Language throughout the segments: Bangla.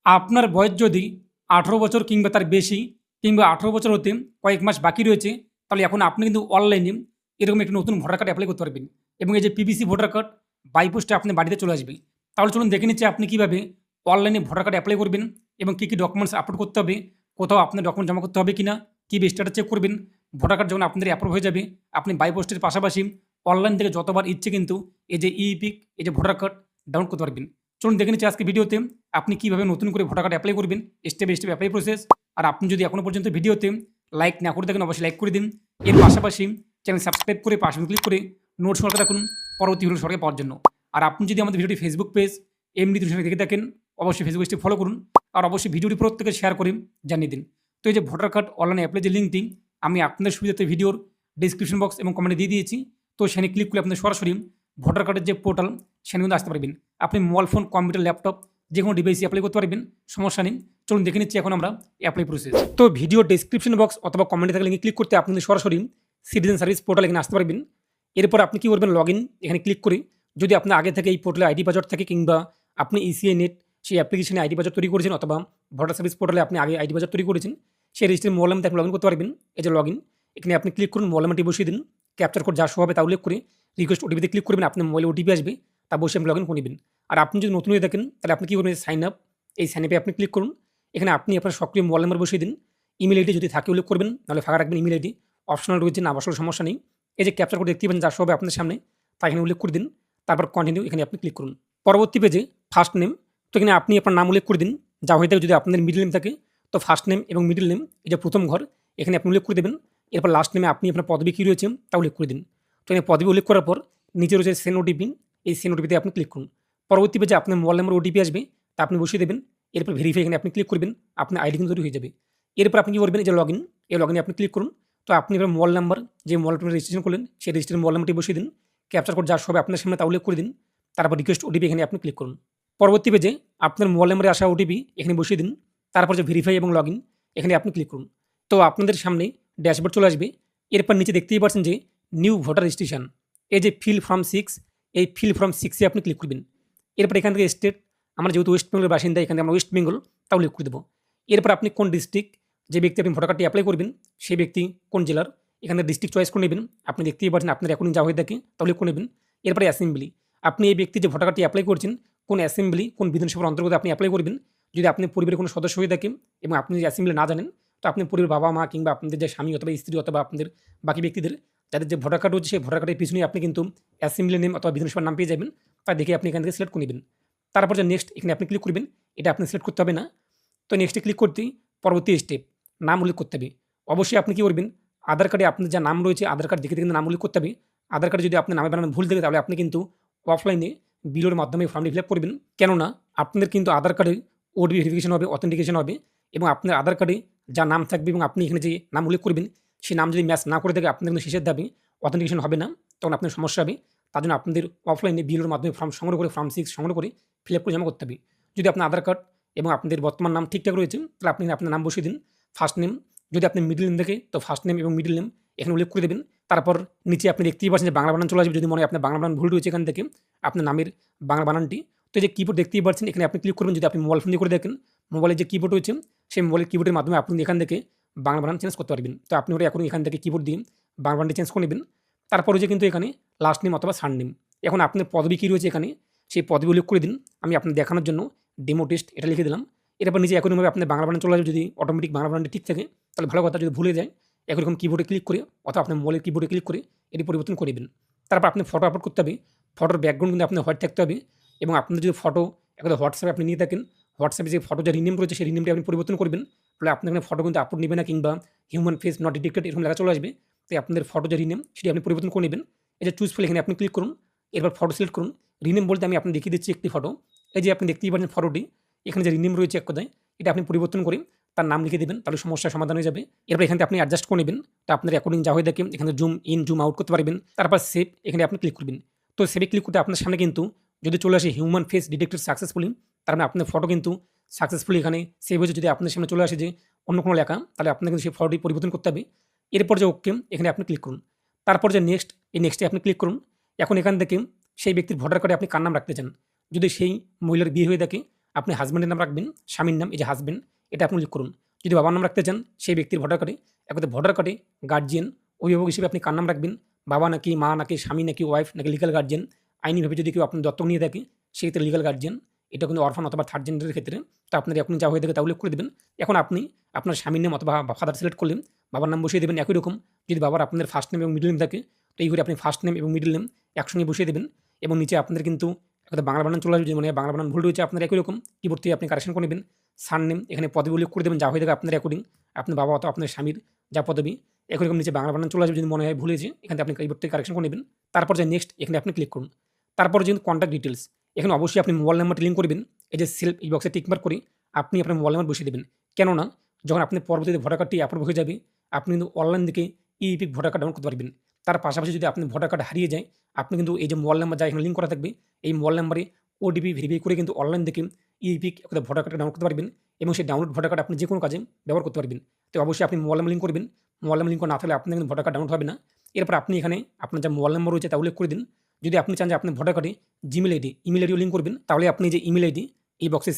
আপনার বয়স যদি ১৮ বছর কিংবা তার বেশি কিংবা ১৮ বছর হতে কয়েক মাস বাকি রয়েছে, তাহলে এখন আপনি কিন্তু অনলাইনে এরকম একটি নতুন ভোটার কার্ড এপ্লাই করতে পারবেন এবং এই যে পিভিসি ভোটার কার্ড বাই পোস্টে আপনার বাড়িতে চলে আসবে। তাহলে চলুন দেখে নিচ্ছি আপনি কীভাবে অনলাইনে ভোটার কার্ড অ্যাপ্লাই করবেন এবং কী কী ডকুমেন্টস আপলোড করতে হবে, কোথাও আপনার ডকুমেন্ট জমা করতে হবে কিনা, কী স্ট্যাটাস চেক করবেন। ভোটার কার্ড যখন আপনাদের অ্যাপ্রুভ হয়ে যাবে, আপনি বাই পোস্টের পাশাপাশি অনলাইন থেকে যতবার ইচ্ছে কিন্তু এই যে ইপিক এই যে ভোটার কার্ড ডাউনলোড করতে পারবেন। চলুন দেখে নিচ্ছি আজকে ভিডিওতে আপনি কীভাবে নতুন করে ভোটার কার্ড অ্যাপ্লাই করবেন, step by step apply process. আর আপনি যদি এখনও পর্যন্ত ভিডিওতে লাইক না করে থাকেন অবশ্যই লাইক করে দিন। এর পাশাপাশি চ্যানেল সাবস্ক্রাইব করে পাশে ক্লিক করে নোটস সরকার রাখুন পরবর্তী ভিডিও সরকার পাওয়ার জন্য। আর আপনি যদি আমাদের ভিডিওটি ফেসবুক পেজ এমডি সঙ্গে দেখে থাকেন অবশ্যই ফেসবুক পেজটি ফলো করুন আর অবশ্যই ভিডিওটি প্রত্যেকে শেয়ার করে জানিয়ে দিন। তো এই যে ভোটার কার্ড অনলাইনে অ্যাপ্লাই যে লিঙ্কটি আমি আপনাদের সুবিধাতে ভিডিওর ডিসক্রিপশন বক্স এবং কমেন্টে দিয়ে দিয়েছি। তো সেখানে ক্লিক করে আপনি সরাসরি ভোটার কার্ডের যে পোর্টাল সেখানে কিন্তু আসতে পারবেন। আপনি মোবাইল ফোন, কম্পিউটার, ল্যাপটপ যে কোনো ডিভাইসে অ্যাপ্লাই করতে পারবেন, সমস্যা নেই। চলুন দেখে নিচ্ছি এখন আমরা অ্যাপ্লাই প্রসেস। তো ভিডিও ডিসক্রিপশন বক্স অথবা কমেন্টে থাকলে লিঙ্কে ক্লিক করতে আপনি সরাসরি সিটিজেন সার্ভিস পোর্টাল এখানে আসতে পারবেন। এরপর আপনি কী করবেন, লগ ইন এখানে ক্লিক করে যদি আপনার আগে থেকে এই পোর্টালে আইডি পাসওয়ার্ড থাকে কিংবা আপনি ইসিআই নেট সেই অ্যাপ্লিকেশনে আইডি পাসওয়ার্ড তৈরি করেছেন অথবা ভোটার সার্ভিস পোর্টালে আপনি আগে আইডি পাসওয়ার্ড তৈরি করেছেন, সেই রেজিস্ট্রি মোবাইল নাম্বার আপনি লগ ইন করতে পারবেন। এই যে লগ ইন এখানে আপনি ক্লিক করুন, মোবাইল নাম্বারটি বসিয়ে দিন, ক্যাপচার কোড যা শো হবে তা উল্লেখ করে রিকোয়েস্ট ওটিপিতে ক্লিক করবেন। আপনার মোবাইলে ওটিপি আসবে, তা বসে আপনি লগ ইন করে নেবেন। আর আপনি যদি নতুন হয়ে থাকেন তাহলে আপনি কী করবেন, সাইন আপ, এই সাইন আপে আপনি ক্লিক করুন। এখানে আপনি আপনার সক্রিয় মোবাইল নাম্বার বসিয়ে দিন, ইমেল আইডি যদি থাকে উল্লেখ করবেন, নাহলে ফাঁকা রাখবেন ইমেল আইডি, অপশনাল রয়েছে না আসলে সমস্যা নেই। এই যে ক্যাপচার কোড দেখতে পাবেন যা শো হবে আপনার সামনে, তা এখানে উল্লেখ করে দিন, তারপর কন্টিনিউ এখানে আপনি ক্লিক করুন। পরবর্তী পেজে ফার্স্ট নেম, তো এখানে আপনি আপনার নাম উল্লেখ করে দিন, যা হয়ে থাকে যদি আপনাদের মিডল নেম থাকে তো ফার্স্ট নেম এবং মিডল নেম এই যে প্রথম ঘর এখানে আপনি উল্লেখ করে দেবেন। এরপর লাস্ট নেমে আপনি আপনার পদবি কী রয়েছে তা উল্লেখ করে দিন। তো এখানে পদবি উল্লেখ করার পর নিচে রয়েছে সেন্ড ওটিপি, এই সেন্ড ওটিপিতে আপনি ক্লিক করুন। পরবর্তী পেজে আপনার মোবাইল নাম্বার ওটিপি আসবে, তা আপনি বসিয়ে দেবেন। এরপর ভেরিফাই এখানে আপনি ক্লিক করবেন, আপনার আইডি কিন্তু তৈরি হয়ে যাবে। এরপর আপনি কী করবেন, এই যে লগ ইন, এই লগ ইনে আপনি ক্লিক করুন। তো আপনি এবার মোবাইল নাম্বার যে মোবাইল নাম্বার রেজিস্ট্রেশন করলেন সেই রেজিস্ট্রেশন মোবাইল নাম্বারটি বসিয়ে দিন, ক্যাপচার কোড যা সবে আপনার সামনে তা উল্লেখ করে দিন, তারপর রিকোয়েস্ট ওটিপি এখানে আপনি ক্লিক করুন। পরবর্তী পেজে আপনার মোবাইল নাম্বারে আসা ওটিপি এখানে বসিয়ে দিন, তারপর যে ভেরিফাই এবং লগ ইন এখানে আপনি ক্লিক করুন। তো আপনাদের সামনে ড্যাশবোর্ড চলে আসবে। এরপর নিচে দেখতেই পাচ্ছেন যে নিউ ভোটার রেজিস্ট্রেশন, এই যে ফিল ফর্ম 6, এই ফিল ফর্ম 6-এ আপনি ক্লিক করবেন। এরপর এখান থেকে স্টেট, আমরা যেহেতু ওয়েস্ট বেঙ্গলের বাসিন্দা এখানে আমরা ওয়েস্ট বেঙ্গল তাও উল্লেখ করে দেবো। এরপর আপনি কোন ডিস্ট্রিক্ট, যে ব্যক্তি আপনি ভোটার কার্ডটি অ্যাপ্লাই করবেন সেই ব্যক্তি কোন জেলার, এখানে ডিস্ট্রিক্ট চয়েস করে নেবেন। আপনি দেখতেই পাচ্ছেন আপনার এখন যা হয়ে থাকে তাহলে করে নেবেন। এরপরে অ্যাসেম্বলি, আপনি এই ব্যক্তি যে ভোটার কার্ডটি অ্যাপ্লাই করছেন কোন অ্যাসেম্বলি কোন বিধানসভার অন্তর্গত আপনি অ্যাপ্লাই করবেন। যদি আপনি পরিবারের কোনো সদস্য হয়ে থাকেন এবং আপনি যদি অ্যাসেম্বলি না জানেন তো আপনি পরিবারের বাবা মা কিংবা আপনাদের যে স্বামী অথবা স্ত্রী অথবা আপনাদের বাকি ব্যক্তিদের যাদের যে ভোটার কার্ড রয়েছে সেই ভোটার কার্ডের পিছনে আপনি কিন্তু অ্যাসেম্বলি নেম অথবা বিধানসভার নাম পেয়ে যাবেন। তা দেখে আপনি এখান থেকে সিলেক্ট করে নেবেন। তারপর যে নেক্সট এখানে আপনি ক্লিক করবেন, এটা আপনি সিলেক্ট করতে হবে না। তো নেক্সটে ক্লিক করতেই পরবর্তী স্টেপ নাম উল্লেখ করতে হবে। অবশ্যই আপনি কী করবেন, আধার কার্ডে আপনার যা নাম রয়েছে আধার কার্ড দেখে কিন্তু নাম উল্লেখ করতে হবে। আধার কার্ডে যদি আপনার নামে বানানো ভুল থাকে তাহলে আপনি কিন্তু অফলাইনে বিলোর মাধ্যমে ফর্মটি ফিল আপ করবেন। কেননা আপনাদের কিন্তু আধার কার্ডে ওটিপি ভেরিফিকেশন হবে, অথেন্টিকেশন হবে এবং আপনার আধার কার্ডে যা নাম থাকবে এবং আপনি এখানে যে নাম উল্লেখ করবেন সেই নাম যদি ম্যাচ না করে থাকে আপনার কিন্তু শেষের দাবি অথেন্টিকেশন হবে না, তখন আপনার সমস্যা হবে। তার জন্য আপনাদের অফলাইনে বিলোর মাধ্যমে ফর্ম সংগ্রহ করে ফর্ম 6 সংগ্রহ করে ফিল আপ করে জমা করতে হবে। যদি আপনার আধার কার্ড এবং আপনাদের বর্তমান নাম ঠিকঠাক রয়েছে তাহলে আপনি আপনার নাম বসিয়ে দিন, ফার্স্ট নেম, যদি আপনি মিডল নেম থাকে তো ফার্স্ট নেম এবং মিডল নেম এখানে উল্লেখ করে দেবেন। তারপর নিচে আপনি দেখতেই পাচ্ছেন যে বাংলা বানান চলে আসবে, যদি মনে হয় আপনার বাংলা বানান ভুল রয়েছে এখান থেকে আপনার নামের বাংলা বানানটি। তো এই যে কিবোর্ড দেখতেই পাচ্ছেন এখানে আপনি ক্লিক করবেন, যদি আপনি মোবাইল ফোন দিয়ে করে দেখেন মোবাইলের যে কিবোর্ড রয়েছে সেই মোবাইলের কিবোর্ডের মাধ্যমে আপনি এখান থেকে বাংলা বানান চেঞ্জ করতে পারবেন। তো আপনি ওটা এখন এখান থেকে কিবোর্ড দিয়ে বাংলা বানানটি চেঞ্জ করে নেবেন। তারপরে যে কিন্তু এখানে লাস্ট নেম অথবা সার নেম, এখন আপনার পদবি কী রয়েছে এখানে সেই পদবি উল্লেখ করে দিন। আমি আপনার দেখানোর জন্য ডেমো টেস্ট এটা লিখে দিলাম। এরপর নিচে একইভাবে আপনার বাংলা বানান চলে আসবে, যদি অটোমেটিক বাংলা বানানটি ঠিক থাকে তাহলে ভালো কথা, যদি ভুলে যায় একরকম কিবোর্ডে ক্লিক করে অথবা আপনার মোবাইলের কিবোর্ডে ক্লিক করে এটি পরিবর্তন করে দেবেন। তারপর আপনি ফটো আপলোড করতে হবে, ফটোর ব্যাকগ্রাউন্ড কিন্তু আপনার হোয়াইট থাকতে হবে এবং আপনাদের যদি ফটো একদম হোয়াটসঅ্যাপে আপনি নিয়ে থাকেন হোয়াটসঅ্যাপে যে ফটো যে রিনেম রয়েছে সেই রিনেমটি আপনি পরিবর্তন করবেন, ফলে আপনার এখানে ফটো কিন্তু আপলোড নেবে না কিংবা হিউম্যান ফেস নট ডিটেক্টেড এরকম লেখা চলে আসবে। তাই আপনাদের ফটো যে রিনেম সেটি আপনি পরিবর্তন করে নেবেন। এই যে চুজ ফাইল এখানে আপনি ক্লিক করুন, এরপর ফটো সিলেক্ট করুন। রিনেম বলতে আমি আপনি দেখিয়ে দিচ্ছি একটি ফটো, এই যে আপনি দেখতেই পাচ্ছেন ফটোটি, এখানে যে রিনেম রয়েছে এক কথায় এটা আপনি পরিবর্তন করে তার নাম লিখে দেবেন, তাহলে সমস্যার সমাধান হয়ে যাবে। এরপর এখান থেকে আপনি অ্যাডজাস্ট করে নেবেন, তো আপনার অ্যাকর্ডিং যা হয়ে থাকে এখানে জুম ইন জুম আউট করতে পারবেন। তারপর সেভ এখানে আপনি ক্লিক করবেন। তো সেভে ক্লিক করতে আপনার সামনে কিন্তু যদি চলে আসে হিউম্যান ফেস ডিটেক্টেড সাকসেসফুলি, তার মানে আপনার ফটো কিন্তু সাকসেসফুলি এখানে সেভ হয়েছে। যদি আপনার সামনে চলে আসে যে অন্য কোনো লেখা তাহলে আপনার কিন্তু সেই ফটোটি পরিবর্তন করতে হবে। এরপর যে ওকে এখানে আপনি ক্লিক করুন, তারপর যে নেক্সট এই নেক্সটে আপনি ক্লিক করুন। এখন এখান থেকে সেই ব্যক্তির ভোটার কার্ডে আপনি কার নাম রাখতে চান, যদি সেই মহিলার বিয়ে হয়ে থাকে আপনি হাজব্যান্ডের নাম রাখবেন, স্বামীর নাম, এই যে হাজব্যান্ড, এটা আপনি উল্লেখ করুন। যদি বাবার নাম রাখতে চান সেই ব্যক্তির ভোটার কার্ডে, একসাথে ভোটার কার্ডে গার্জিয়ান, অভিভাবক হিসেবে আপনি কার নাম রাখবেন, বাবা নাকি মা নাকি স্বামী নাকি ওয়াইফ নাকি লিগ্যাল গার্জিয়ান, আইনিভাবে যদি কেউ আপনি দত্তক নিয়ে থাকে সেই ক্ষেত্রে লিগ্যাল গার্জিয়ান, এটা কিন্তু অরফান অথবা থার্ড জেন্ডারের ক্ষেত্রে। তো আপনার এখন যা হয়ে থাকে তা উল্লেখ করে দেবেন। এখন আপনি আপনার স্বামীর নাম অথবা ফাদার সিলেক্ট করলেন, বাবার নাম বসিয়ে দেবেন একই রকম। যদি বাবার আপনাদের ফার্স্ট নেম এবং মিডল নেম থাকে তো এই করে আপনি ফার্স্ট নেম এবং মিডল নেম একসঙ্গে বসিয়ে দেবেন। এবং নিচে আপনাদের কিন্তু একটা বাংলা বানান চলে আসবে, মানে বাংলা বানান ভুল রয়েছে আপনার একই রকম কিবোর্ড থেকে আপনি কারেকশন করে নেবেন। সার নেম এখানে পদবি উল্লেখ করে দেবেন যা হয়ে থাকে আপনার অ্যাকর্ডিং, আপনার বাবা অথবা আপনার স্বামীর যা পদবি একই রকম নিচে বাংলা বানান চলে আসবে যদি মনে হয় ভুল হয়েছে, এখানে আপনি কিবোর্ড থেকে কারেকশন করে নেবেন। তারপর যে নেক্সট এখানে আপনি ক্লিক করুন। তারপর যে কন্ট্যাক্ট ডিটেলস, এখানে অবশ্যই আপনি মোবাইল নাম্বারটি লিঙ্ক করবেন। এই যে সেলফ এই বক্সে টিকমার্ক করে আপনি আপনার মোবাইল নাম্বার বসিয়ে দেবেন। কেননা যখন আপনি পরবর্তীতে ভোটার কার্ডটি আপলোড হয়ে যাবে আপনি কিন্তু অনলাইন থেকে ইপিক ভোটার কার্ড ডাউনলোড করতে পারবেন। তার পাশাপাশি যদি আপনি ভোটার কার্ড হারিয়ে যায় আপনি কিন্তু এই যে মোবাইল নাম্বার যা এখানে লিঙ্ক করা থাকবে এই মোবাইল নাম্বারে ওটিপি ভেরিফাই করে কিন্তু অনলাইন থেকে ইপিক একটা ভোটার কার্ড ডাউনলোড করতে পারবেন এবং সেই ডাউনলোড ভোটার কার্ড আপনি যে কোনো কাজে ব্যবহার করতে পারবেন। তো অবশ্যই আপনি মোবাইল নাম্বার লিঙ্ক করবেন। মোবাইল নাম্বার লিঙ্ক না থাকলে আপনার কিন্তু ভোটার কার্ড ডাউনলোড হবে না। এরপর আপনি এখানে আপনার যে মোবাইল নাম্বার রয়েছে তা উল্লেখ করে দিন। যদি আপনি চান যে আপনি ভোটার কার্ডে জিমেল আইডি ইমেল আইডিও লিঙ্ক করবেন তাহলে আপনি যে ইমেল আইডি এই বক্সে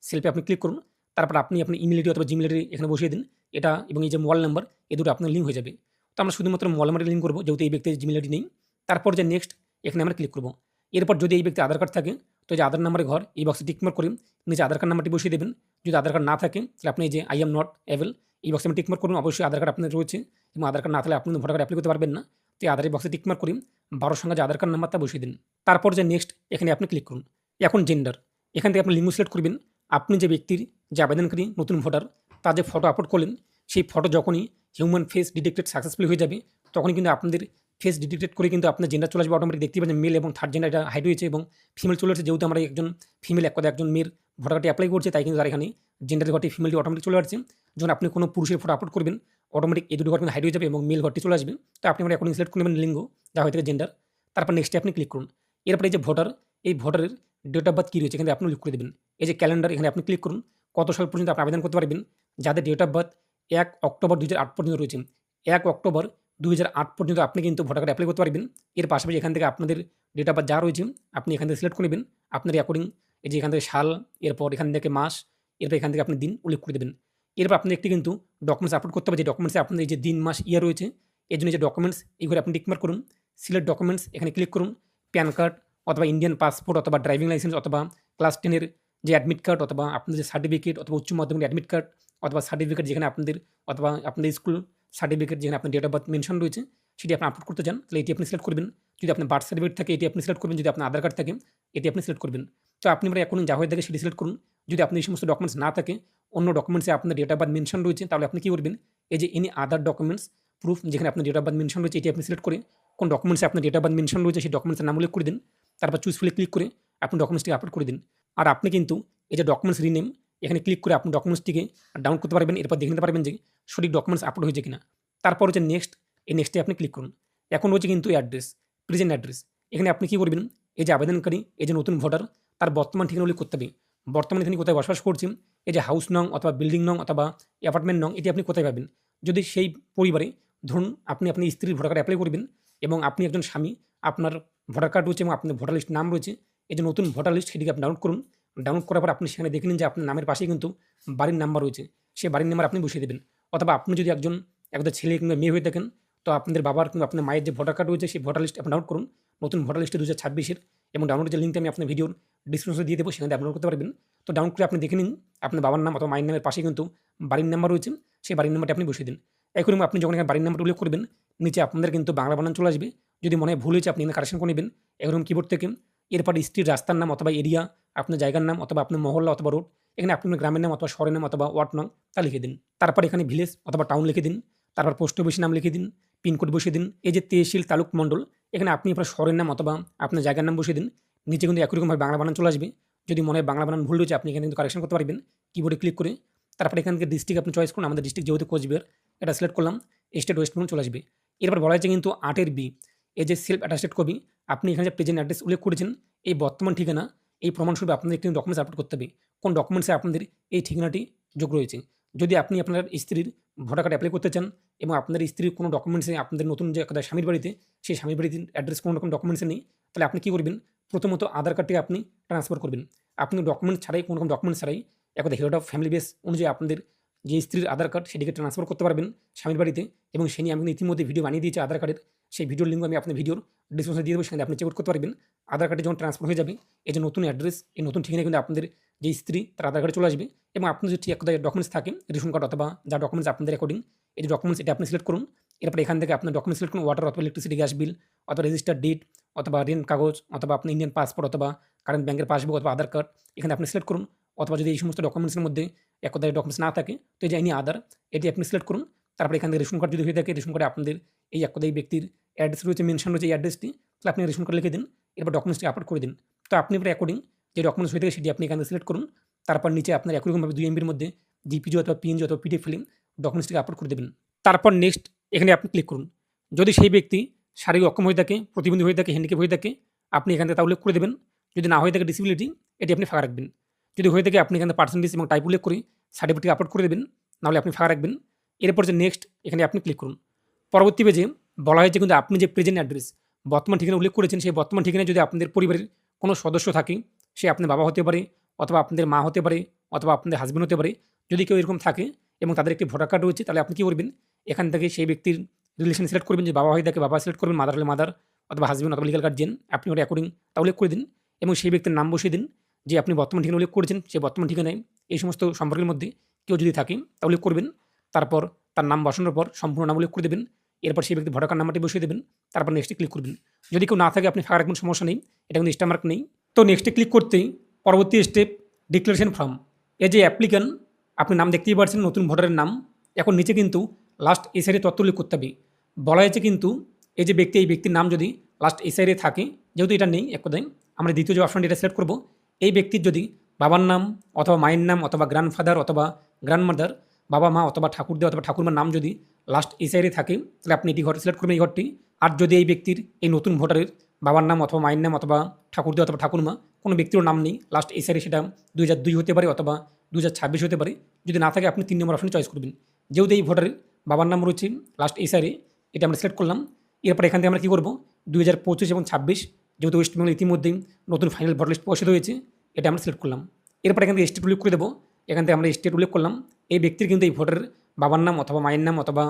সেলফে আপনি ক্লিক করুন। তারপর আপনি আপনার ইমেল আইডি অথবা জিমেল আইডি এখানে বসিয়ে দিন। এটা এবং এই যে মোবাইল নাম্বার এই দুটো আপনার লিঙ্ক হয়ে যাবে। তো আমরা শুধুমাত্র মোবাইল নাম্বারে লিঙ্ক করবো যেহেতু এই ব্যক্তির জিমেল আইডি নেই। তারপর যে নেক্সট এখানে আমরা ক্লিক করবো। এরপর যদি এই ব্যক্তি আধার কার্ড থাকে তো যে আধার নাম্বারে ঘর এই বক্সে টিকমার্ক করেন, নিচে আধার কার্ড নাম্বারটি বসিয়ে দেবেন। যদি আধার কার্ড না থাকে তাহলে আপনি এই যে আই এম নট অ্যাভেল এই বক্সে আমি টিকমার্ক করুন। অবশ্যই আধার কার্ড আপনার রয়েছে এবং আধার কার্ড না থাকলে আপনি ভোটার কার্ড অ্যাপ্লাই করতে পারবেন না। তো এই আধারের বক্সে টিকমার্ক করি 12 সংখ্যা যে আধার কার্ড নাম্বারটা বসিয়ে দিন। তারপর যে নেক্সট এখানে আপনি ক্লিক করুন। এখন জেন্ডার এখান থেকে আপনি লিঙ্গ সিলেক্ট করবেন। আপনি যে ব্যক্তির যে আবেদনকারী নতুন ভোটার তার যে ফটো আপলোড করলেন সেই ফটো যখনই হিউম্যান ফেস ডিটেক্টেড সাকসেসফুলি হয়ে যাবে তখনই কিন্তু আপনাদের ফেস ডিটেক্টেড করে কিন্তু আপনার জেন্ডার চলে আসবে অটোমেটিক। দেখতে পাচ্ছেন মেল এবং থার্ড জেন্ডার এটা হাইড হয়েছে এবং ফিমেল চলে আসছে। যেহেতু আমরা একজন ফিমেল একজন মেয়ের ভোটার কার্ডটি অ্যাপ্লাই করছে তাই কিন্তু তার এখানে জেন্ডার ঘরটি ফিমেলটি অটোমেটিক চলে আসছে। যখন আপনি কোনো পুরুষের ফটো আপলোড করবেন অটোমেটিক এই দুটো ঘর কিন্তু হাইড হয়ে যাবে এবং মেল ঘরটি চলে আসবে। তো আপনি আমরা অ্যাকর্ডিং সিলেক্ট করবেন লিঙ্গ যা হয়ে থাকে জেন্ডার। তারপর নেক্সটে আপনি ক্লিক করুন। এরপরে এই যে ভোটার এই ভোটারের ডেট অফ বার্থ কী রয়েছে এখানে আপনি উল্লেখ করে দেবেন। এই যে ক্যালেন্ডার এখানে আপনি ক্লিক করুন। কত সাল পর্যন্ত আপনি আবেদন করতে পারবেন। যাদের ডেট অফ বার্থ 1 অক্টোবর 2008 পর্যন্ত রয়েছে 1 অক্টোবর 2008 পর্যন্ত আপনি কিন্তু ভোটার কার্ড অ্যাপ্লাই করতে পারবেন। এর পাশাপাশি এখান থেকে আপনাদের ডেট অফ বার্থ যা রয়েছে আপনি এখান থেকে সিলেক্ট করে নেবেন আপনার অ্যাকর্ডিং। এই যে এখান থেকে সাল, এরপর এখান থেকে মাস, এরপর এখান থেকে আপনি দিন উল্লেখ করে দেবেন। এরপর আপনি একটি কিন্তু ডকুমেন্টস আপলোড করতে হবে যে ডকুমেন্টসে আপনার এই যে দিন মাস ইয়ার রয়েছে এর জন্য যে ডকুমেন্টস এইগুলো আপনি টিকমার্ক করুন। সিলেক্ট ডকুমেন্টস এখানে ক্লিক করুন। প্যান কার্ড অথবা ইন্ডিয়ান পাসপোর্ট অথবা ড্রাইভিং লাইসেন্স অথবা ক্লাস 10 যে অ্যাডমিট কার্ড অথবা আপনাদের যে সার্টিফিকেট অথবা উচ্চ মাধ্যমিক অ্যাডমিট কার্ড অথবা সার্টিফিকেট যেখানে আপনাদের অথবা আপনাদের স্কুল সার্টিফিকেট যেখানে আপনার ডেট অফ বার্থ মেনশন রয়েছে সেটি আপনি আপলোড করতে চান তাহলে এটি আপনি সিলেক্ট করবেন। যদি আপনার বার্থ সার্টিফিকেট থাকে এটি আপনি সিলেক্ট করবেন। যদি আপনার আধার কার্ড থাকে এটি আপনি সিলেক্ট করবেন। তো আপনি আমরা এখন যা হয়ে থাকে সেটি সিলেক্ট করুন। যদি আপনি এই সমস্ত ডকুমেন্টস না থাকে অন্য ডকুমেন্টসে আপনার ডেট অফ বার্থ মেনশন রয়েছে তাহলে আপনি কী করবেন এই যে এনি আদার ডকুমেন্টস প্রুফ যেখানে আপনার ডেট অফ বার্থ মেনশন রয়েছে এটি আপনি সিলেক্ট করে কোন ডকুমেন্টসে আপনার ডেট অফ বার্থ মেনশন রয়েছে সেই ডকুমেন্টসের নাম উল্লেখ করে দিন। তারপর চুজ ফিলে ক্লিক করে আপনি ডকুমেন্টসটি আপলোড করে দিন। আর আপনি কিন্তু এই যে ডকুমেন্টস রিনেম এখানে ক্লিক করে আপনি ডকুমেন্টসটিকে ডাউনলোড করতে পারবেন। এরপর দেখে নিতে পারবেন যে সঠিক ডকুমেন্টস আপলোড হয়েছে কিনা। তারপর হচ্ছে নেক্সট এই নেক্সটে আপনি ক্লিক করুন। এখন রয়েছে কিন্তু অ্যাড্রেস প্রেজেন্ট অ্যাড্রেস এখানে আপনি কী করবেন এই যে আবেদনকারী এই যে নতুন ভোটার তার বর্তমান ঠিকানা উল্লেখ করতে হবে। বর্তমানে তিনি কোথায় বসবাস করছেন এই যে হাউস নং অথবা বিল্ডিং নং অথবা অ্যাপার্টমেন্ট নং এটি আপনি কোথায় পাবেন। যদি সেই পরিবারে ধরুন আপনি আপনার স্ত্রীর ভোটার কার্ড অ্যাপ্লাই করবেন এবং আপনি একজন স্বামী আপনার ভোটার কার্ড রয়েছে এবং আপনার ভোটার লিস্ট নাম রয়েছে এই যে নতুন ভোটার লিস্ট সেটিকে আপনি ডাউনলোড করুন। ডাউনলোড করার পর আপনি সেখানে দেখে নিন যে আপনার নামের পাশেই কিন্তু বাড়ির নাম্বার রয়েছে সেই বাড়ির নাম্বার আপনি বসিয়ে দেবেন। অথবা আপনি যদি একজন ছেলে কিংবা মেয়ে হয়ে থাকেন তো আপনাদের বাবার কিংবা আপনার মায়ের যে ভোটার কার্ড রয়েছে সেই ভোটার লিস্ট আপনি ডাউনলোড করুন। নতুন ভোটার লিস্টে 2026 এবং ডাউনলোড যে লিঙ্কটা আমি আপনার ভিডিওর ডিসক্রিপশনে দিয়ে দেবো সেখানে ডাউনলোড করতে পারবেন। তো ডাউনলোড করে আপনি দেখে নিন আপনার বাবার নাম অথবা মায়ের নামের পাশে কিন্তু বাড়ির নাম্বার রয়েছে সেই বাড়ির নাম্বারটি আপনি বসিয়ে দিন। একই রকম আপনি যখন এখানে বাড়ির নাম্বারটা উল্লেখ করবেন নিচে আপনাদের কিন্তু বাংলা বানান চলে আসবে। যদি মনে হয় ভুল হয়েছে আপনি এখানে কারেকশন করে নেবেন এরকম কিবোর্ড থেকে। এরপর স্ট্রিট রাস্তার নাম অথবা এরিয়া আপনার জায়গার নাম অথবা আপনার মহল্লা অথবা রোড এখানে আপনি গ্রামের নাম অথবা শহরের নাম অথবা ওয়ার্ড নাম তা লিখে দিন। তারপর এখানে ভিলেজ অথবা টাউন লিখে দিন। তারপর পোস্ট অফিসের নাম লিখে দিন, পিনকোড বসিয়ে দিন। এই যে তহসিল তালুক মণ্ডল এখানে আপনি আপনার শহরের নাম অথবা আপনার জায়গার নাম বসিয়ে দিন। নিচে কিন্তু একই রকমভাবে বাংলা বানান চলে আসবে। যদি মনে হয় বাংলা বানান ভুল রয়েছে আপনি এখানে কিন্তু কারেকশন করতে পারবেন কিবোর্ডে ক্লিক করে। তারপর এখান থেকে ডিস্ট্রিক্ট আপনি চয়েস করুন। আমাদের ডিস্ট্রিক্ট যেহেতু কোচবিহার এটা সিলেক্ট করলাম, স্টেট ওয়েস্ট বেঙ্গল চলে আসবে। এরপর বলা হয়েছে কিন্তু 8-B এই যে সেলফ অ্যাটাস্টেড কপি আপনি এখানে যে প্রেজেন্ট অ্যাড্রেস উল্লেখ করেছেন এই বর্তমান ঠিকানা এই প্রমাণস্বরূপ আপনাদের একটি ডকুমেন্টস আপলোড করতে হবে। কোন ডকুমেন্টসে আপনাদের এই ঠিকানাটি যোগ রয়েছে। যদি আপনি আপনার স্ত্রীর ভোটার কার্ড অ্যাপ্লাই করতে চান এবং আপনার স্ত্রীর কোনো ডকুমেন্টসে আপনাদের নতুন যে স্বামীর বাড়িতে সেই স্বামীর বাড়িতে অ্যাড্রেস কোনো রকম ডকুমেন্টসে নেই তাহলে আপনি কী করবেন প্রথমত আধার কার্ডটিকে আপনি ট্রান্সফার করবেন। আপনি ডকুমেন্ট ছাড়াই, কোনো রকম ডকুমেন্ট ছাড়াই একদা হেড অফ ফ্যামিলি বেস অনুযায়ী আপনাদের যে স্ত্রীর আধার কার্ড সেটিকে ট্রান্সফার করতে পারবেন স্বামীর বাড়িতে। এবং সে নিয়ে আমি কিন্তু ইতিমধ্যে ভিডিও বানিয়ে দিয়েছি আধার কার্ডের। সেই ভিডিওর লিঙ্ক আমি আপনার ভিডিওর ডিসক্রিপশনে দিয়ে দেবো, সেখানে আপনি চেক আউট করতে পারবেন। আধার কার্ডে যখন ট্রান্সফার হয়ে যাবে, এই যে নতুন অ্যাড্রেস, এই নতুন ঠিকানা কিন্তু আপনাদের যে স্ত্রী তার আধার কার্ডে চলে আসবে। এবং আপনার যদি একদা ডকুমেন্টস থাকে, রেশন কার্ড অথবা যা ডকুমেন্টস আপনাদের অ্যাকর্ডিং, এই যে ডকুমেন্টস এটা আপনি সিলেক্ট করুন। এরপর এখান থেকে আপনার ডকুমেন্টস সিলেক্ট করুন, ওয়াটার অথবা ইলেকট্রিসিটি গ্যাস বিল অথবা রেজিস্টার ডিড অথবা রেন্ট কাগজ অথবা আপনার ইন্ডিয়ান পাসপোর্ট অথবা কারেন্ট ব্যাংকের পাসবুক অথবা আধার কার্ড এখানে আপনি সিলেক্ট করুন। অথবা যদি এই সমস্ত ডকুমেন্টসের মধ্যে এক কথায় ডকুমেন্টস না থাকে, তো এই যে এনি আদার এটি আপনি সিলেক্ট করুন। তারপর এখান থেকে রেশন কার্ড যদি হয়ে থাকে, রেশন কার্ডে আপনাদের এই এক কথায় ব্যক্তির অ্যাড্রেস রয়েছে, মেনশন রয়েছে এই অ্যাড্রেসটি, তাহলে আপনি রেশন কার্ড লিখে দিন। এরপর ডকুমেন্টসটি আপলোড করে দিন। তো আপনি এবার অ্যাকর্ডিং যে ডকুমেন্টস হয়ে থাকে সেটি আপনি এখানে সিলেক্ট করুন। তারপর নিচে আপনার একই রকমভাবে 2 MBর মধ্যে জিপিজি অথবা পিএনজি অথবা পিডিএফ ফিলিং ডকুমেন্টসটিকে আপলোড করে দেবেন। তারপর নেক্সট এখানে আপনি ক্লিক করুন। যদি সেই ব্যক্তি শারীরিক অক্ষম হয়ে থাকে, প্রতিবন্ধী হয়ে থাকে, হ্যান্ডিক্যাপ হয়ে থাকে, আপনি এখান থেকে তা উল্লেখ করে দেবেন। যদি না হয়ে থাকে ডিসেবিলিটি, এটি আপনি ফাঁকা রাখবেন। যদি হয়ে থাকে আপনি এখানে পার্সেন্টেজ এবং টাইপ উল্লেখ করে সার্টিফিকেট আপলোড করে দেবেন, নাহলে আপনি ফাঁকা রাখবেন। এরপর যে নেক্সট এখানে আপনি ক্লিক করুন। পরবর্তী পেজে বলা হয়েছে কিন্তু আপনি যে প্রেজেন্ট অ্যাড্রেস বর্তমান ঠিকানা উল্লেখ করেছেন, সেই বর্তমান ঠিকানায় যদি আপনাদের পরিবারের কোনো সদস্য থাকে, সে আপনার বাবা হতে পারে অথবা আপনাদের মা হতে পারে অথবা আপনাদের হাজব্যান্ড হতে পারে, যদি কেউ এরকম থাকে এবং তাদের একটি ভোটার কার্ড রয়েছে, তাহলে আপনি কী করবেন, এখান থেকে সেই ব্যক্তির রিলেশন সিলেক্ট করবেন। যে বাবা হয়ে থাকে বাবা সিলেক্ট করবেন, মাদার হলে মাদার অথবা হাজব্যান্ড অথবা লিগাল গার্জিয়ান, আপনি ওটা অ্যাকর্ডিং তা উল্লেখ করে দিন। এবং সেই ব্যক্তির নাম বসিয়ে দিন যে আপনি বর্তমান ঠিকানা উল্লেখ করেছেন, সেই বর্তমান ঠিকানায় এই সমস্ত সম্পর্কের মধ্যে কেউ যদি থাকে তা উল্লেখ করবেন। তারপর তার নাম বসানোর পর সম্পূর্ণ নাম উল্লেখ করে দেবেন। এরপর সেই ব্যক্তি ভোটার কার্ড নাম্বারটি বসিয়ে দেবেন। তারপর নেক্সটে ক্লিক করবেন। যদি কেউ না থাকে আপনি ফাঁকা রাখবেন, সমস্যা নেই, এটা কিন্তু স্টার মার্ক নেই। তো নেক্সটে ক্লিক করতেই পরবর্তী স্টেপ ডিক্লারেশন ফর্ম। এই যে অ্যাপ্লিক্যান্ট, আপনি নাম দেখতেই পাচ্ছেন নতুন ভোটারের নাম। এখন নিচে কিন্তু লাস্ট এসআইয়ের তথ্য উল্লেখ করতে হবে। বলা হয়েছে কিন্তু এই যে ব্যক্তি, এই ব্যক্তির নাম যদি লাস্ট এসআইয়ে থাকে, যেহেতু এটা নেই এক কথায়, আমরা দ্বিতীয় যে অপশনটি এটা সিলেক্ট করব। এই ব্যক্তির যদি বাবার নাম অথবা মায়ের নাম অথবা গ্র্যান্ডফাদার অথবা গ্র্যান্ডমাদার, বাবা মা অথবা ঠাকুরদা অথবা ঠাকুরমার নাম যদি লাস্ট এসআইয়ে থাকে, তাহলে আপনি এটি ঘর সিলেক্ট করবেন, এই ঘরটি। আর যদি এই ব্যক্তির, এই নতুন ভোটারের বাবার নাম অথবা মায়ের নাম অথবা ঠাকুরদা অথবা ঠাকুরমা কোনো ব্যক্তির নাম নেই লাস্ট এসআইয়ে, সেটা 2002 হতে পারে অথবা 2026 হতে পারে, যদি না থাকে আপনি 3 নম্বর অপশন চয়েস করবেন। যেহেতু এই ভোটারের বাবার নাম রয়েছে লাস্ট এসআইয়ে, এটা আমরা সিলেক্ট করলাম। এরপর এখান থেকে আমরা কী করবো, 2025 এবং 26, যেহেতু ওয়েস্ট বেঙ্গল ইতিমধ্যেই নতুন ফাইনাল ভোটার লিস্ট প্রকাশিত হয়েছে, এটা আমরা সিলেক্ট করলাম। এরপর এখান থেকে স্টেট উল্লেখ করে দেবো। এখান থেকে আমরা স্টেট উল্লেখ করলাম। এই ব্যক্তির কিন্তু এই ভোটারের বাবার নাম অথবা মায়ের নাম অথবা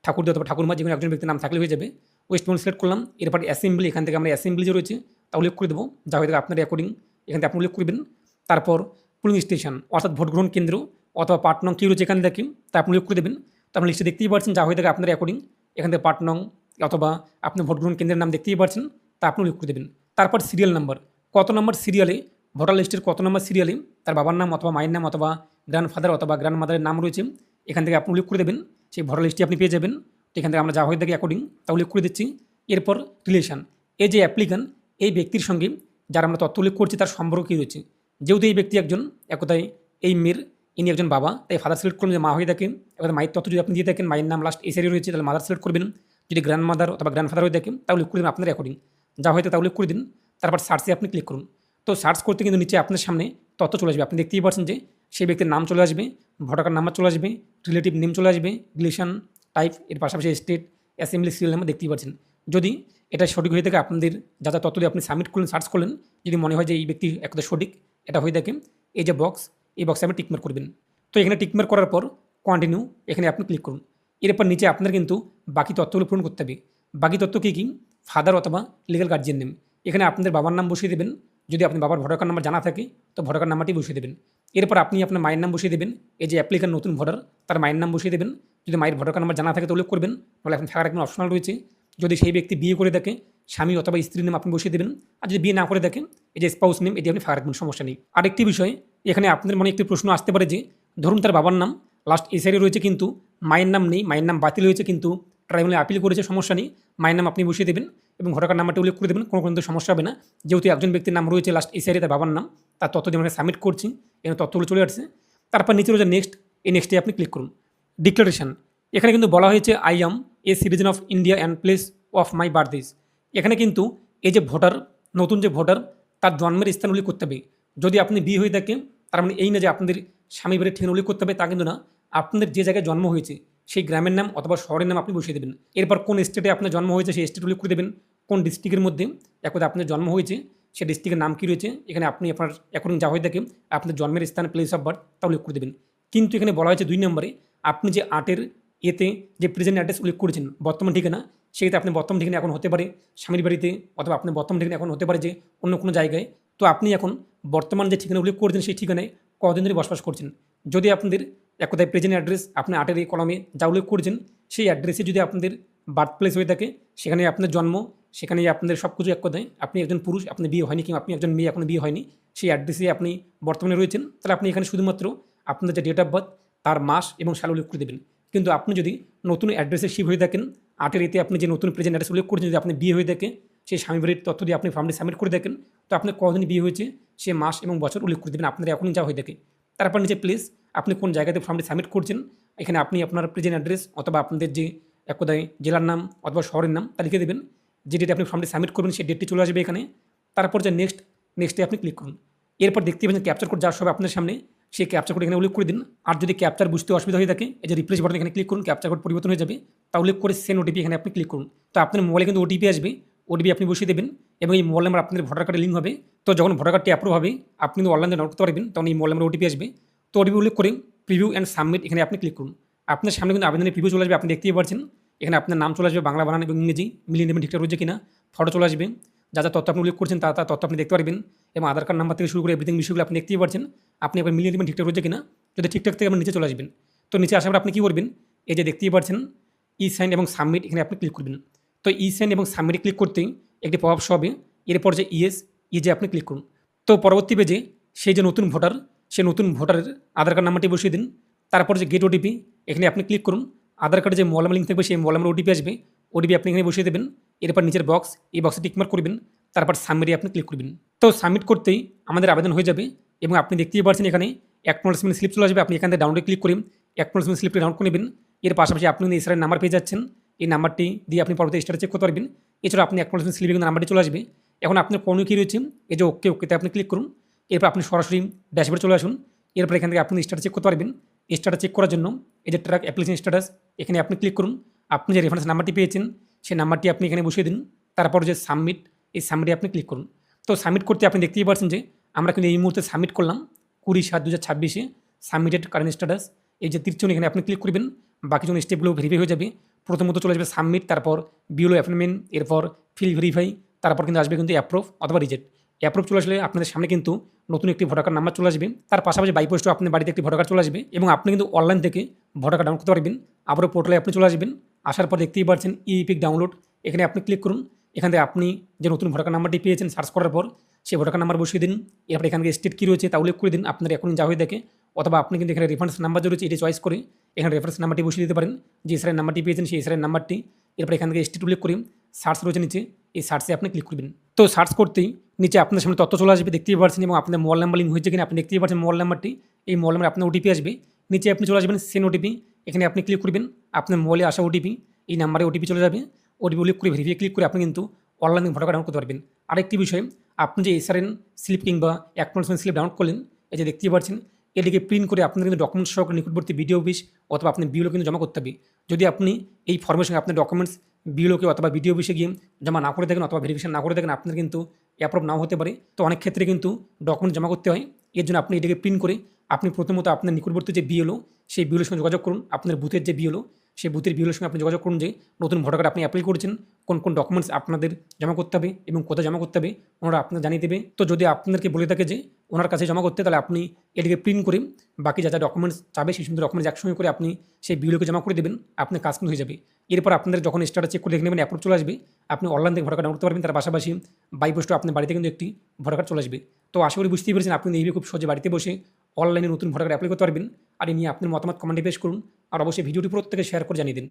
ঠাকুরদা অথবা ঠাকুরমা যে কোনো একজন ব্যক্তির নাম থাকলে হয়ে যাবে। ওয়েস্ট বেঙ্গল সিলেক্ট করলাম। এরপর অ্যাসেম্বলি, এখান থেকে আমরা অ্যাসেম্বলি যে রয়েছে তা উল্লেখ করে দেবো, যা হয়ে থাকে আপনার অ্যাকর্ডিং এখান থেকে আপনি উল্লেখ করবেন। তারপর পুলিং স্টেশন অর্থাৎ ভোট গ্রহণ কেন্দ্র অথবা পার্ট নং কী রয়েছে এখানে দেখেন, তা আপনি উল্লেখ করে দেবেন। তো আপনি লিস্টে দেখতেই পাচ্ছেন যা হয়ে থাকে আপনার অ্যাকর্ডিং, এখান থেকে পার্ট নং অথবা আপনি ভোট গ্রহণ কেন্দ্রের নাম দেখতেই পাচ্ছেন, তা আপনি উল্লেখ করে দেবেন। তারপর সিরিয়াল নাম্বার, কত নম্বর সিরিয়ালে ভোটার লিস্টের কত নম্বর সিরিয়ালে তার বাবার নাম অথবা মায়ের নাম অথবা গ্র্যান্ডফাদার অথবা গ্র্যান্ডমাদারের নাম রয়েছে, এখান থেকে আপনি উল্লেখ করে দেবেন। সেই ভোটার লিস্টটি আপনি পেয়ে যাবেন। তো এখান থেকে আমরা যা হয়ে থাকে অ্যাকর্ডিং তা উল্লেখ করে দিচ্ছি। এরপর রিলেশন, এই যে অ্যাপ্লিক্যান্ট, এই ব্যক্তির সঙ্গে যারা আমরা তথ্য উল্লেখ করছি তার সম্পর্ক কী রয়েছে। যেহেতু এই ব্যক্তি একজন একতায় এই মেয়ের, ইনি একজন বাবা, তাই ফাদার সিলেক্ট করবেন। যে মা হয়ে থাকেন, এবার মায়ের তথ্য যদি আপনি দিয়ে থাকেন, মায়ের নাম লাস্ট এসআইয়ে রয়েছে, তাহলে মাদার সিলেক্ট করবেন। যদি গ্র্যান্ডমাদার অথবা গ্র্যান্ডফাদার হয়ে থাকেন তাহলে উল্লেখ করে দিন আপনার অ্যাকর্ডিং, যা হয়তো তা উল্লেখ করে দিন। তারপর সার্চে আপনি ক্লিক করুন। তো সার্চ করতে কিন্তু নিচে আপনার সামনে তথ্য চলে আসবে। আপনি দেখতেই পাচ্ছেন যে সেই ব্যক্তির নাম চলে আসবে, ভোটার কার্ড নাম্বার চলে আসবে, রিলেটিভ নেম চলে আসবে, রিলেশন টাইপ, এর পাশাপাশি স্টেট, অ্যাসেম্বলি সিরিয়াল নাম্বার দেখতেই পাচ্ছেন। যদি এটা সঠিক হয়ে থাকে, আপনাদের যা যা তথ্য দিয়ে আপনি সাবমিট করলেন, সার্চ করলেন, যদি মনে হয় যে এই ব্যক্তি একদম সঠিক এটা হয়ে থাকে, এই যে বক্স, এই বক্সে আপনি টিকমার্ক করবেন। তো এখানে টিকমার্ক করার পর কন্টিনিউ, এখানে আপনি ক্লিক করুন। এরপর নিচে আপনার কিন্তু বাকি তথ্যগুলো পূরণ করতে হবে। বাকি তথ্য কী কী, ফাদার অথবা লিগাল গার্জিয়ান নেম, এখানে আপনাদের বাবার নাম বসিয়ে দেবেন। যদি আপনি বাবার ভোটার কার্ড নাম্বার জানা থাকে তো ভোটার কার্ড নাম্বারটি বসিয়ে দেবেন। এরপর আপনি আপনার মায়ের নাম বসিয়ে দেবেন। এই যে অ্যাপ্লিক্যান্ট নতুন ভোটার, তার মায়ের নাম বসিয়ে দেবেন। যদি মায়ের ভোটার কার্ড নাম্বার জানা থাকে তো উল্লেখ করবেন, তাহলে আপনি থাকার একদম অপশনাল রয়েছে। যদি সেই ব্যক্তি বিয়ে করে থাকে, স্বামী অথবা স্ত্রীর নাম আপনি বসিয়ে দেবেন। আর যদি বিয়ে না করে দেখেন, এই যে স্পাউস নেম, এটি আপনি ফাঁকা রাখবেন, সমস্যা নেই। আরেকটি বিষয়, এখানে আপনাদের মনে একটি প্রশ্ন আসতে পারে যে ধরুন তার বাবার নাম লাস্ট এসআইয়ে রয়েছে কিন্তু মায়ের নাম নেই, মায়ের নাম বাতিল হয়েছে কিন্তু ট্রাইব্যুনালে আপিল করেছে, সমস্যা নেই, মায়ের নাম আপনি বসিয়ে দেবেন এবং ভোটার কার্ড নাম্বারটি উল্লেখ করে দেবেন, কোনো কিন্তু সমস্যা হবে না। যেহেতু একজন ব্যক্তির নাম রয়েছে লাস্ট এসআইয়ে তার বাবার নাম, তার তথ্য দিয়ে আমরা সাবমিট করছি, এখানে তথ্যগুলো চলে আসছে। তারপর নিচে রয়েছে নেক্সট, এই নেক্সটে আপনি ক্লিক করুন। ডিক্লারেশন, এখানে কিন্তু বলা হয়েছে I am a citizen of India and place of my birthdays. এখানে কিন্তু এই যে ভোটার, নতুন যে ভোটার, তার জন্মের স্থান উল্লেখ করতে হবে। যদি আপনি বিয়ে হয়ে থাকেন, তার মানে এই না যে আপনাদের স্বামী বাড়ির ঠিকানা উল্লেখ করতে হবে, তা কিন্তু না। আপনাদের যে জায়গায় জন্ম হয়েছে সেই গ্রামের নাম অথবা শহরের নাম আপনি বসিয়ে দেবেন। এরপর কোন স্টেটে আপনার জন্ম হয়েছে সেই স্টেট উল্লেখ করে দেবেন। কোন ডিস্ট্রিক্টের মধ্যে একদা আপনার জন্ম হয়েছে সে ডিস্ট্রিক্টের নাম কী রয়েছে, এখানে আপনি আপনার অ্যাকর্ডিং যা হয়ে থাকে আপনার জন্মের স্থান, প্লেস অফ বার্থ তা উল্লেখ করে দেবেন। কিন্তু এখানে বলা হয়েছে 2 নম্বরে আপনি যে 8-এর এতে যে প্রেজেন্ট অ্যাড্রেস উল্লেখ করেছেন বর্তমান ঠিকানা, সেক্ষেত্রে আপনি বর্তমান ঠিকানা এখন হতে পারে স্বামীর বাড়িতে, অথবা আপনার বর্তমান ঠিকানা এখন হতে পারে যে অন্য কোনো জায়গায়। তো আপনি এখন বর্তমান যে ঠিকানা উল্লেখ করেছেন সেই ঠিকানায় কতদিন ধরে বসবাস করছেন। যদি আপনাদের এক কথায় প্রেজেন্ট অ্যাড্রেস আপনি 8-এর এই কলমে যা উল্লেখ করেছেন সেই অ্যাড্রেসে যদি আপনাদের বার্থ প্লেস হয়ে থাকে, সেখানে আপনার জন্ম, সেখানে আপনাদের সব কিছু এক কথায় আপনি একজন পুরুষ, আপনার বিয়ে হয়নি, কিংবা আপনি একজন মেয়ে, আপনার বিয়ে হয়নি, সেই অ্যাড্রেসে আপনি বর্তমানে রয়েছেন, তাহলে আপনি এখানে শুধুমাত্র আপনার যে ডেট অফ বার্থ তার মাস এবং সাল উল্লেখ করে দেবেন। কিন্তু আপনি যদি নতুন অ্যাড্রেসে শিফট হয়ে থাকেন, 8-এর এতে আপনি যে নতুন প্রেজেন্ট অ্যাড্রেস উল্লেখ করেছেন, যদি আপনি বিয়ে হয়ে থাকে সেই স্বামী বাড়ির তথ্য দিয়ে আপনি ফর্মটি সাবমিট করে দেখেন, তো আপনার কতদিন বিয়ে হয়েছে সে মাস এবং বছর উল্লেখ করে দেবেন আপনার এখনই যা হয়ে থাকে। তারপর নিচে প্লেস, আপনি কোন জায়গাতে ফর্মটি সাবমিট করছেন, এখানে আপনি আপনার প্রেজেন্ট অ্যাড্রেস অথবা আপনাদের যে এক কথায় জেলার নাম অথবা শহরের নাম তা লিখে দেবেন। যে ডেটে আপনি ফর্মটি সাবমিট করবেন সেই ডেটটি চলে আসবে এখানে। তারপর যে নেক্সটে আপনি ক্লিক করুন। এরপর দেখতে পাচ্ছেন ক্যাপচার কোড যা সবে আপনার সামনে, সেই ক্যাপচার কোড এখানে উল্লেখ করে দিন। আর যদি ক্যাপচার বুঝতে অসুবিধা হয়ে থাকে, এই যে রিপ্লেস বাটন এখানে ক্লিক করুন, ক্যাপচার কোড পরিবর্তন হয়ে যাবে, তা উল্লেখ করে সেন্ড ওটিপি এখানে আপনি ক্লিক করুন। তো আপনার মোবাইলে কিন্তু ওটিপি আসবে, ওটিপি আপনি বসিয়ে দেবেন এবং এই মোবাইল নাম্বার আপনাদের ভোটার কার্ডে লিঙ্ক হবে। তো যখন ভোটার কার্ডটি অ্যাপ্রুভ হবে আপনি কিন্তু অনলাইনে ডাউনলোড করতে পারবেন, তখন এই মোবাইল নাম্বার ওটিপি আসবে। তো ওটিপি উল্লেখ করে প্রিভিউ অ্যান্ড সাবমিট এখানে আপনি ক্লিক করুন। আপনার সামনে কিন্তু আবেদনের প্রিভিউ চলে আসবে, আপনি দেখতেই পাচ্ছেন। এখানে আপনার নাম চলে আসবে, বাংলা বানান এবং ইংরেজি মিলিয়ে নেবেন ঠিকঠাক রয়েছে কিনা, ফটো চলে আসবে, যা যা তথ্য আপনি উল্লেখ করছেন তা তথ্য আপনি দেখতে পারবেন, এবং আধার কার্ড নাম্বার থেকে শুরু করে এভরিথিং বিষয়গুলো আপনি দেখতেই পাচ্ছেন। আপনি একবার মিলিয়ে দেবেন ঠিকঠাক রয়েছে কিনা, যদি ঠিকঠাক থেকে আপনি নিচে চলে আসবেন। তো নিচে আসার পর আপনি কী করবেন, এই যে দেখতেই পাচ্ছেন ই সাইন এবং সাবমিট এখানে আপনি ক্লিক করবেন। তো ই সাইন এবং সাবমিটে ক্লিক করতেই একটি পপ আপ হবে, এরপর যে যে আপনি ক্লিক করুন। তো পরবর্তী পেজে সেই যে নতুন ভোটার, সেই নতুন ভোটারের আধার কার্ড নাম্বারটি বসিয়ে দিন। তারপর যে গেট ওটিপি এখানে আপনি ক্লিক করুন। আধার কার্ডে যে মোবাইল নাম্বার লিঙ্ক থাকবে সেই মোবাইল নাম্বার ওটিপি আসবে, ওটিপি আপনি এখানে বসিয়ে দেবেন। এরপর নিচের বক্স, এই বক্সে টিকমার্ক করবেন, তারপর সাবমিটে আপনি ক্লিক করবেন। তো সাবমিট করতেই আমাদের আবেদন হয়ে যাবে, এবং আপনি দেখতেই পাচ্ছেন এখানে অ্যাকনোলেজমেন্ট স্লিপ চলে আসবে। আপনি এখান থেকে ডাউনলোডে ক্লিক করে অ্যাকনোলেজমেন্ট স্লিপটি ডাউনলোড করে নেবেন। এর পাশাপাশি আপনি কিন্তু এসআরের নাম্বার পেয়ে যাচ্ছেন, এই নাম্বারটি দিয়ে আপনি পরবর্তী স্ট্যাটাস চেক করতে পারবেন। এছাড়া আপনি অ্যাকনোলেজমেন্ট স্লিপে কিন্তু নাম্বারটি চলে আসবে। এখন আপনার কোনো কী রয়েছে, এই যে ওকেতে আপনি ক্লিক করুন। এরপর আপনি সরাসরি ড্যাশবোর্ডে চলে আসুন। এরপর এখান থেকে আপনি স্ট্যাটাস চেক করতে পারবেন। স্ট্যাটাস চেক করার জন্য এই যে ট্র্যাক অ্যাপ্লিকেশন স্ট্যাটাস এখানে আপনি ক্লিক করুন। আপনি যে রেফারেন্স নাম্বারটি পেয়েছেন সেই নাম্বারটি আপনি এখানে বসিয়ে দিন। তারপর যে সাবমিট, এই সাবমিটে আপনি ক্লিক করুন। তো সাবমিট করতে আপনি দেখতেই পাচ্ছেন যে আমরা কিন্তু এই মুহূর্তে সাবমিট করলাম 20/7/2026 সাবমিটেড কারেন্ট স্ট্যাটাস। এই যে তীরচিহ্ন এখানে আপনি ক্লিক করবেন, বাকি যখন স্টেপগুলো ভেরিফাই হয়ে যাবে। প্রথমত চলে আসবে সাবমিট, তারপর বিলো অ্যাপয়েন্টমেন্ট, এরপর ফিল ভেরিফাই, তারপর কিন্তু আসবে কিন্তু অ্যাপ্রুভ অথবা রিজেক্ট। অ্যাপ্রুভ চলে আসলে আপনাদের সামনে কিন্তু নতুন একটি ভোটার কার্ড নাম্বার চলে আসবে, তার পাশাপাশি বাই পোস্টও আপনার বাড়িতে একটি ভোটার কার্ড চলে আসবে, এবং আপনি কিন্তু অনলাইন থেকে ভোটার কার্ড ডাউনলোড করতে পারবেন। আবারও পোর্টালে আপনি চলে আসবেন, আসার পর দেখতেই পাচ্ছেন ইপিক ডাউনলোড, এখানে আপনি ক্লিক করুন। এখান থেকে আপনি যে নতুন ভোটার কার্ড নাম্বারটি পেয়েছেন সার্চ করার পর সেই ভোটার কার্ড নাম্বার বসিয়ে দিন। এরপর এখান থেকে স্টেট কী রয়েছে তা উল্লেখ করে দিন আপনার এখন যা হয়ে থাকে, অথবা আপনি কিন্তু এখানে রেফারেন্স নাম্বার যে রয়েছে এটি চয়েস করে এখানে রেফারেন্স নাম্বারটি বসিয়ে দিতে পারেন, যে এসআরের নাম্বারটি পেয়েছেন সেই এসআরের নাম্বারটি। এরপর এখান থেকে স্টেট উল্লেখ করে সার্চ রয়েছে নিচে, এই সার্চে আপনি ক্লিক করবেন। তো সার্চ করতেই নিচে আপনার সামনে তথ্য চলে আসবে, দেখতেই পাচ্ছেন, এবং আপনার মোবাইল নাম্বার লিঙ্ক হয়েছে কিনা আপনি দেখতেই পাচ্ছেন মোবাইল নাম্বারটি। এই মোবাইল নাম্বার আপনার ওটিপি আসবে, নিচে আপনি চলে আসবেন সেন্ড ওটিপি, এখানে আপনি ক্লিক করবেন। আপনার মোবাইলে আসা ওটিপি, এই নাম্বারে ওটিপি চলে যাবে। ওটিপি উল্লেখ করে ভেরিফাই ক্লিক করে আপনি কিন্তু অনলাইনে ভোটার কার্ড ডাউনলোড করতে পারবেন। আরেকটি বিষয়, আপনি যে এসআরএন স্লিপ কিংবা অ্যাকনোলেজমেন্ট স্লিপ ডাউনলোড করলেন, এই যে দেখতেই পাচ্ছেন, এটিকে প্রিন্ট করে আপনাদের কিন্তু ডকুমেন্টস সহকারে নিকটবর্তী বিডিও অফিস অথবা আপনি বিএলও কিন্তু জমা করতে হবে। যদি আপনি এই ফর্মের সঙ্গে আপনার ডকুমেন্টস বিএলওকে অথবা বিডিও অফিসে গিয়ে জমা না করে থাকেন অথবা ভেরিফিকেশন না করে থাকেন, আপনার কিন্তু অ্যাপ্রুভ নাও হতে পারে। তো অনেক ক্ষেত্রে কিন্তু ডকুমেন্ট জমা করতে হয়, এর জন্য আপনি এটাকে প্রিন্ট করে আপনি প্রথমত আপনার নিকটবর্তী যে বিএলও সেই বিএলওর সঙ্গে যোগাযোগ করুন। আপনার বুথের যে বিএলও সেই বুথের বিএলওর সঙ্গে আপনি যোগাযোগ করুন যে নতুন ভোটার কার্ড আপনি অ্যাপ্লাই করেছেন, কোন কোন ডকুমেন্টস আপনাদের জমা করতে হবে এবং কোথায় জমা করতে হবে ওনারা আপনাকে জানিয়ে দেবে। তো যদি আপনাদেরকে বলে থাকে যে ওনার কাছে জমা করতে, তাহলে আপনি এটিকে প্রিন্ট করে বাকি যা যা ডকুমেন্টস চাবে সেই সমস্ত ডকুমেন্টস একসঙ্গে করে আপনি সেই বিএলওকে জমা করে দেবেন, আপনার কাজ কিন্তু হয়ে যাবে। এরপর আপনাদের যখন স্ট্যাটাস চেক করে দেখে নেবেন অ্যাপ্রুভ চলে আসবে, আপনি অনলাইন থেকে ভোটার কার্ড ডাউনলোড করতে পারবেন। তার পাশাপাশি বাই পোস্টও আপনার বাড়িতে কিন্তু একটি ভোটার কার্ড চলে আসবে। তো আশা করি বুঝতেই পেরেছেন, আপনি এইভাবে খুব সহজে বাড়িতে বসে অনলাইনে নতুন ভোটার কার্ড অ্যাপ্লাই করতে পারবেন। আর এই নিয়ে আপনার মতামত কমেন্টে পেশ করুন, আর অবশ্যই ভিডিওটি প্রত্যেকে শেয়ার করে জানিয়ে দিন।